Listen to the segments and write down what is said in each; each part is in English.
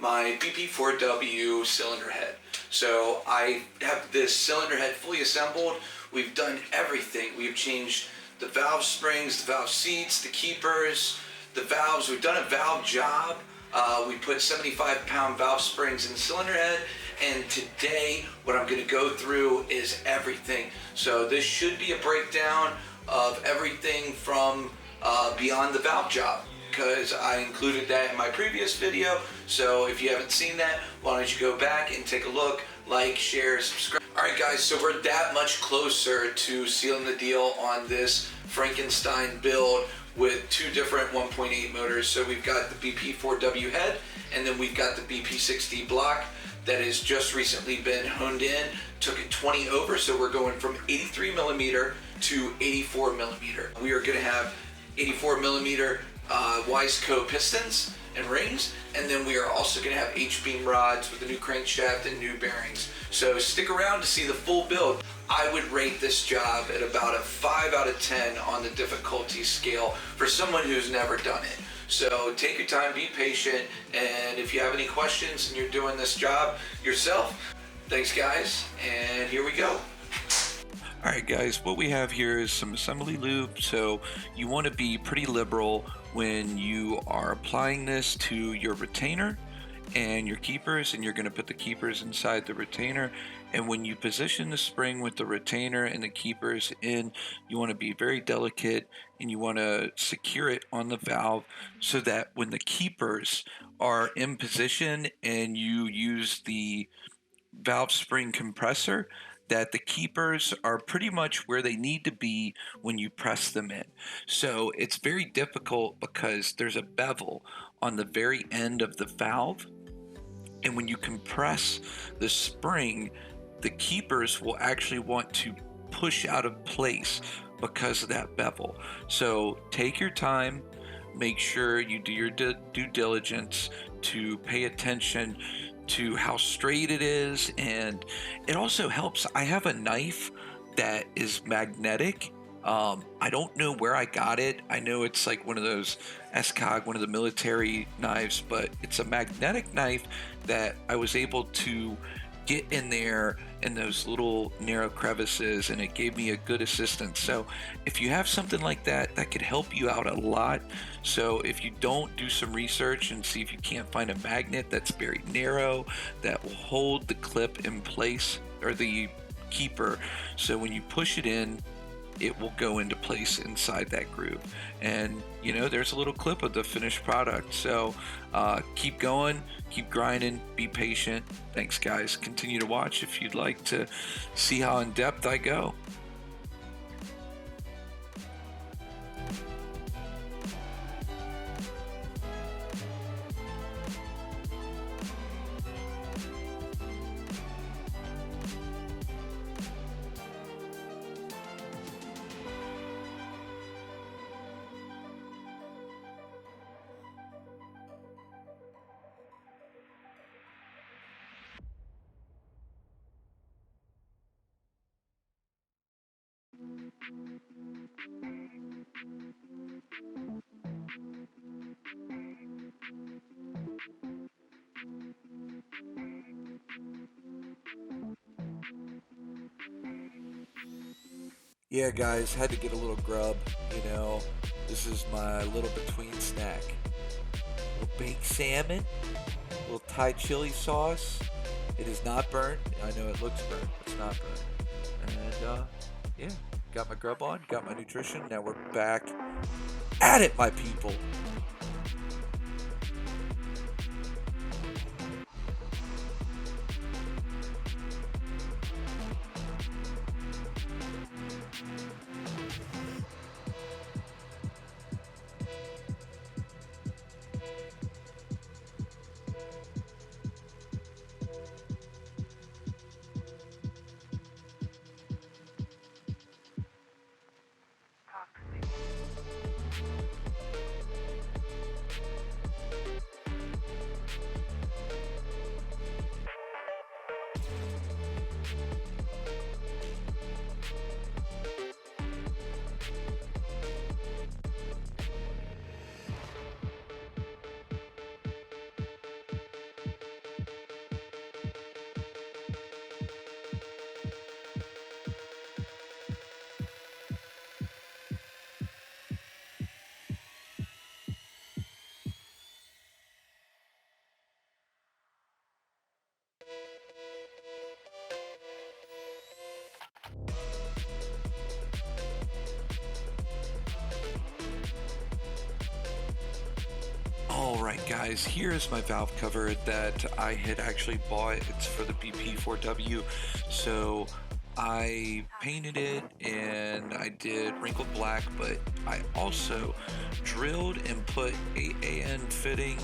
my BP4W cylinder head. So I have this cylinder head fully assembled. We've done everything. We've changed the valve springs, the valve seats, the keepers, the valves. We've done a valve job. We put 75-pound valve springs in the cylinder head, and today what I'm going to go through is everything. So this should be a breakdown of everything from beyond the valve job, because I included that in my previous video. So if you haven't seen that, why don't you go back and take a look, like, share, subscribe. Alright guys, so we're that much closer to sealing the deal on this Frankenstein build with two different 1.8 motors. So we've got the BP4W head, and then we've got the BP6D block that has just recently been honed in. Took it 20 over, so we're going from 83 millimeter to 84 millimeter. We are going to have 84 millimeter Wiseco pistons and rings, and then we are also going to have H-beam rods with a new crankshaft and new bearings. So stick around to see the full build. I would rate this job at about a 5 out of 10 on the difficulty scale for someone who's never done it. So take your time, be patient, and if you have any questions and you're doing this job yourself, thanks guys, and here we go. Alright guys, what we have here is some assembly lube. So you want to be pretty liberal when you are applying this to your retainer and your keepers, and you're going to put the keepers inside the retainer. And when you position the spring with the retainer and the keepers in, you want to be very delicate, and you want to secure it on the valve so that when the keepers are in position and you use the valve spring compressor, that the keepers are pretty much where they need to be when you press them in. So it's very difficult because there's a bevel on the very end of the valve, and when you compress the spring, the keepers will actually want to push out of place because of that bevel. So take your time, make sure you do your due diligence to pay attention to how straight it is. And it also helps, I have a knife that is magnetic. I don't know where I got it. I know it's like one of those SCOG, one of the military knives, but it's a magnetic knife that I was able to get in there in those little narrow crevices, and it gave me a good assistance. So if you have something like that, that could help you out a lot. So if you don't do some research and see if you can't find a magnet that's very narrow that will hold the clip in place, or the keeper, so when you push it in, it will go into place inside that groove. And you know, there's a little clip of the finished product. So keep going, keep grinding, be patient. Thanks guys. Continue to watch if you'd like to see how in depth I go. Yeah guys, had to get a little grub, you know. This is my little between snack. A little baked salmon, a little Thai chili sauce. It is not burnt. I know it looks burnt, but it's not burnt. And yeah, got my grub on, got my nutrition. Now we're back at it, my people. Alright guys, here's my valve cover that I had actually bought. It's for the BP4W. So I painted it and I did wrinkled black, but I also drilled and put a AN fitting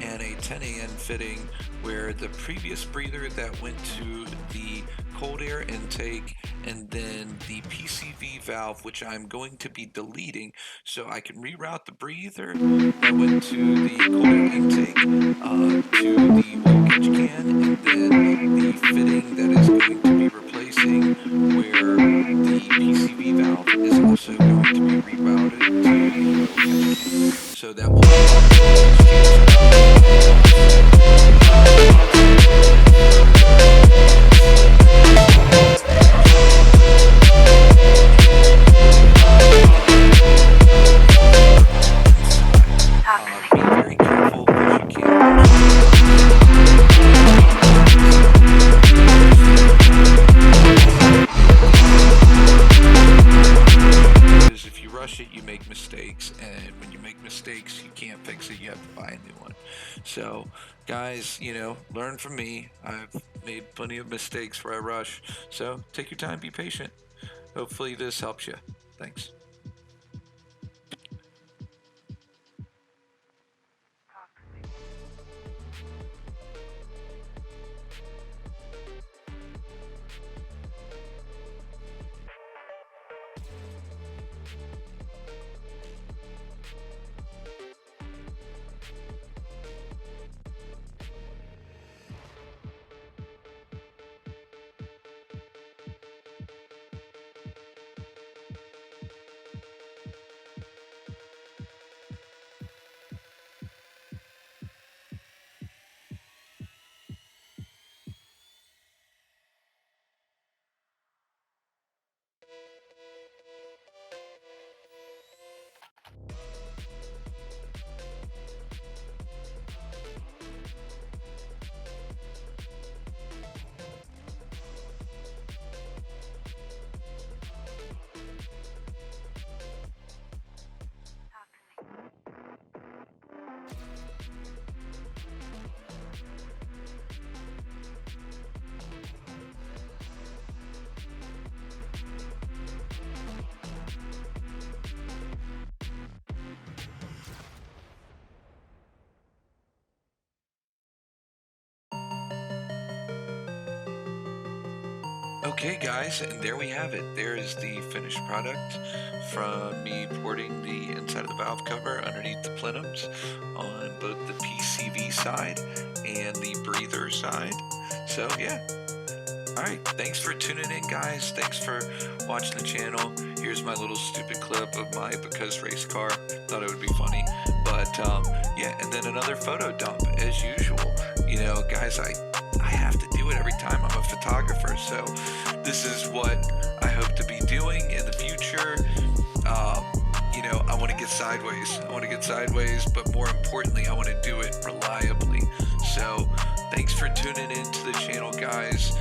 and a 10AN fitting, where the previous breather that went to the cold air intake and then the PCV valve, which I'm going to be deleting so I can reroute the breather that went to the cold air intake to the oil catch can, and then the fitting that is going to be replacing where the PCV valve is also going to be rerouted to the oil catch can. So that will be very careful because you can't. Because if you rush it, you make mistakes, and when you make mistakes, you can't fix it. You have to buy a new one. So, guys, learn from me. I've made plenty of mistakes where I rush. So, take your time, be patient. Hopefully, this helps you. Thanks. Okay guys, and there we have it. There is the finished product from me porting the inside of the valve cover underneath the plenums on both the PCV side and the breather side. So yeah. Alright, thanks for tuning in guys. Thanks for watching the channel. Here's my little stupid clip of my Because race car. Thought it would be funny. But yeah, and then another photo dump as usual. Guys, I have to do it every time I'm a photographer, so this is what I hope to be doing in the future. I want to get sideways, but more importantly, I want to do it reliably. So thanks for tuning into the channel, guys.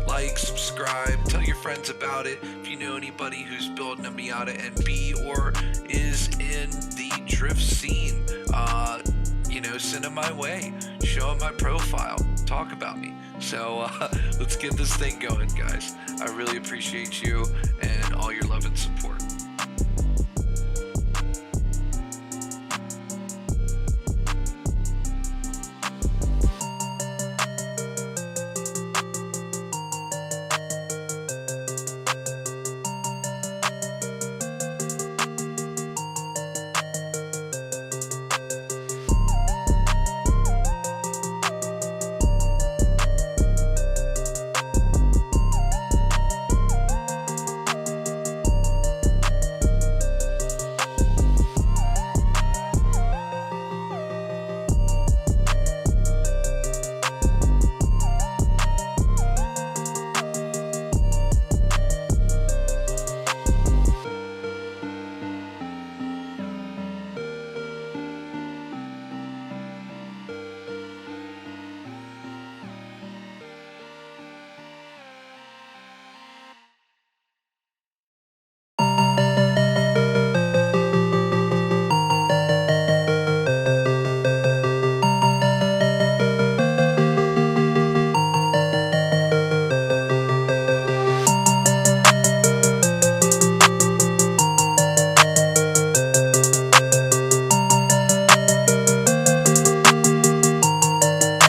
Like, subscribe, tell your friends about it. If you know anybody who's building a Miata NB or is in the drift scene, send them my way, show them my profile, talk about me. So let's get this thing going, guys. I really appreciate you and all your love and support.